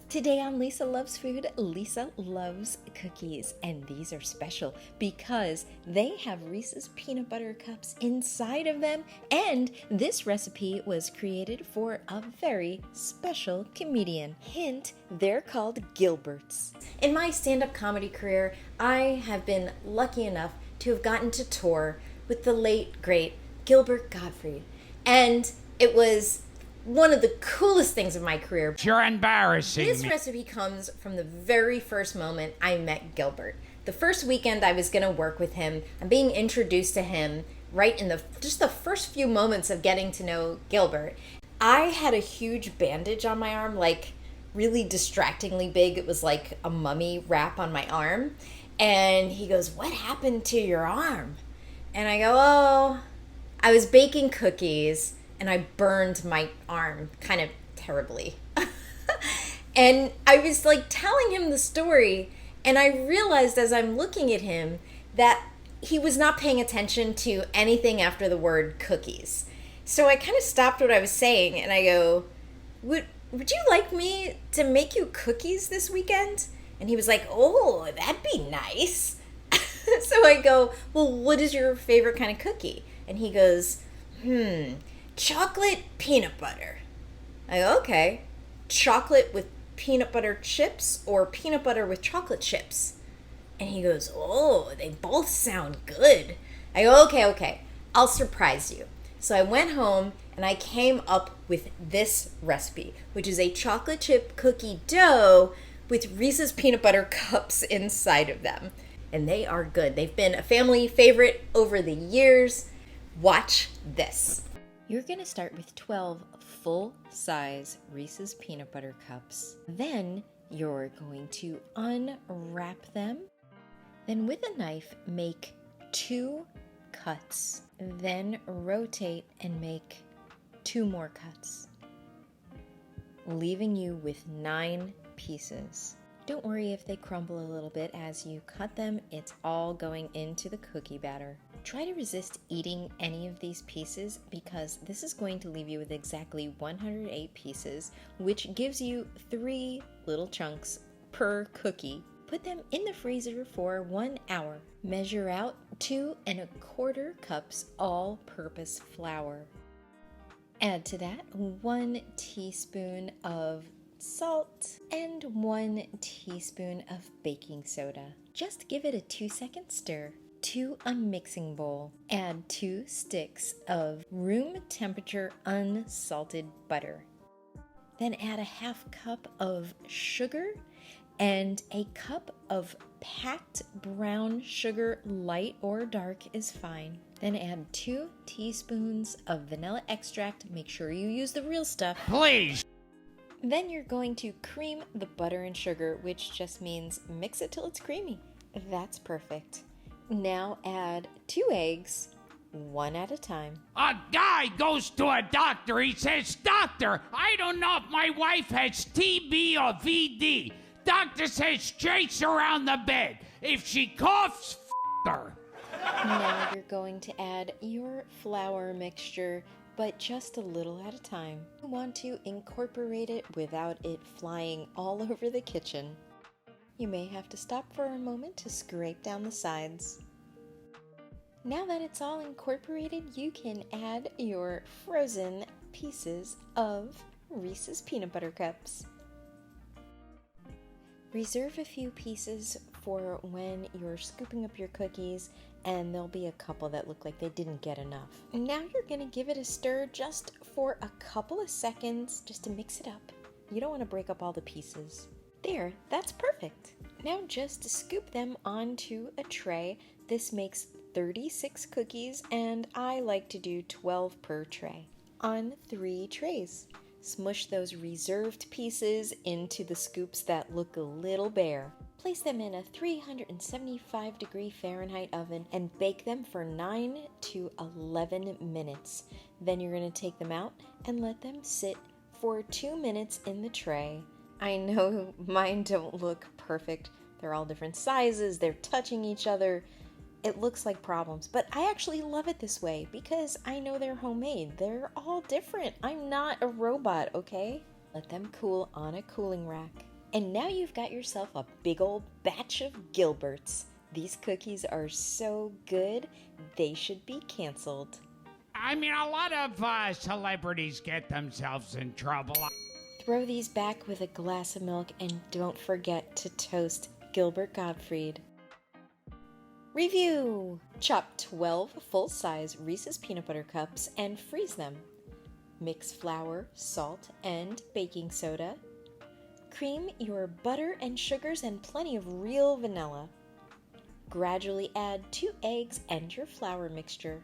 Today on Lisa Loves Food, Lisa loves cookies, and these are special because they have Reese's peanut butter cups inside of them, and this recipe was created for a very special comedian. Hint, they're called Gilberts. In my stand-up comedy career, I have been lucky enough to have gotten to tour with the late, great Gilbert Gottfried, and it was one of the coolest things of my career. You're embarrassing me. This recipe comes from the very first moment I met Gilbert. The first weekend I was going to work with him, I'm being introduced to him right in just the first few moments of getting to know Gilbert. I had a huge bandage on my arm, like really distractingly big. It was like a mummy wrap on my arm. And he goes, "What happened to your arm?" And I go, "Oh, I was baking cookies and I burned my arm kind of terribly." And I was like telling him the story, and I realized as I'm looking at him that he was not paying attention to anything after the word cookies. So I kind of stopped what I was saying and I go, would you like me to make you cookies this weekend? And he was like, "Oh, that'd be nice." So I go, "Well, what is your favorite kind of cookie?" And he goes, "Chocolate peanut butter." I go, "Okay. Chocolate with peanut butter chips or peanut butter with chocolate chips?" And he goes, "Oh, they both sound good." I go, okay. I'll surprise you." So I went home and I came up with this recipe, which is a chocolate chip cookie dough with Reese's peanut butter cups inside of them. And they are good. They've been a family favorite over the years. Watch this. You're going to start with 12 full-size Reese's peanut butter cups. Then you're going to unwrap them. Then with a knife, make 2 cuts. Then rotate and make 2 more cuts, leaving you with 9 pieces. Don't worry if they crumble a little bit as you cut them. It's all going into the cookie batter. Try to resist eating any of these pieces because this is going to leave you with exactly 108 pieces, which gives you 3 little chunks per cookie. Put them in the freezer for 1 hour. Measure out 2 1/4 cups all-purpose flour. Add to that 1 teaspoon of salt and 1 teaspoon of baking soda. Just give it a 2-second stir. To a mixing bowl, add 2 sticks of room temperature unsalted butter. Then add a 1/2 cup of sugar and a cup of packed brown sugar, light or dark is fine. Then add 2 teaspoons of vanilla extract. Make sure you use the real stuff. Please. Then you're going to cream the butter and sugar, which just means mix it till it's creamy. That's perfect. Now add 2 eggs, 1 at a time. A guy goes to a doctor. He says, "Doctor, I don't know if my wife has TB or VD. Doctor says chase her around the bed. If she coughs, her." Now you're going to add your flour mixture, but just a little at a time. You want to incorporate it without it flying all over the kitchen. You may have to stop for a moment to scrape down the sides. Now that it's all incorporated, you can add your frozen pieces of Reese's peanut butter cups. Reserve a few pieces for when you're scooping up your cookies, and there'll be a couple that look like they didn't get enough. Now you're going to give it a stir just for a couple of seconds just to mix it up. You don't want to break up all the pieces. There, that's perfect. Now just scoop them onto a tray. This makes 36 cookies, and I like to do 12 per tray. On 3 trays. Smush those reserved pieces into the scoops that look a little bare. Place them in a 375-degree Fahrenheit oven and bake them for 9 to 11 minutes. Then you're going to take them out and let them sit for 2 minutes in the tray. I know mine don't look perfect. They're all different sizes, they're touching each other. It looks like problems, but I actually love it this way because I know they're homemade. They're all different. I'm not a robot, okay? Let them cool on a cooling rack. And now you've got yourself a big old batch of Gilberts. These cookies are so good, they should be canceled. I mean, a lot of celebrities get themselves in trouble. Throw these back with a glass of milk and don't forget to toast Gilbert Gottfried. Review! Chop 12 full-size Reese's peanut butter cups and freeze them. Mix flour, salt, and baking soda. Cream your butter and sugars and plenty of real vanilla. Gradually add 2 eggs and your flour mixture.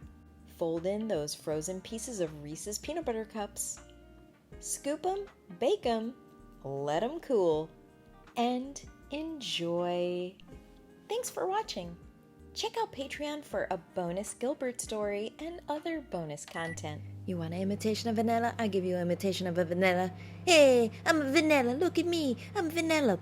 Fold in those frozen pieces of Reese's peanut butter cups. Scoop them, bake them, let them cool, and enjoy. Thanks for watching. Check out Patreon for a bonus Gilbert story and other bonus content. You want an imitation of vanilla? I'll give you an imitation of a vanilla. Hey, I'm a vanilla. Look at me. I'm vanilla.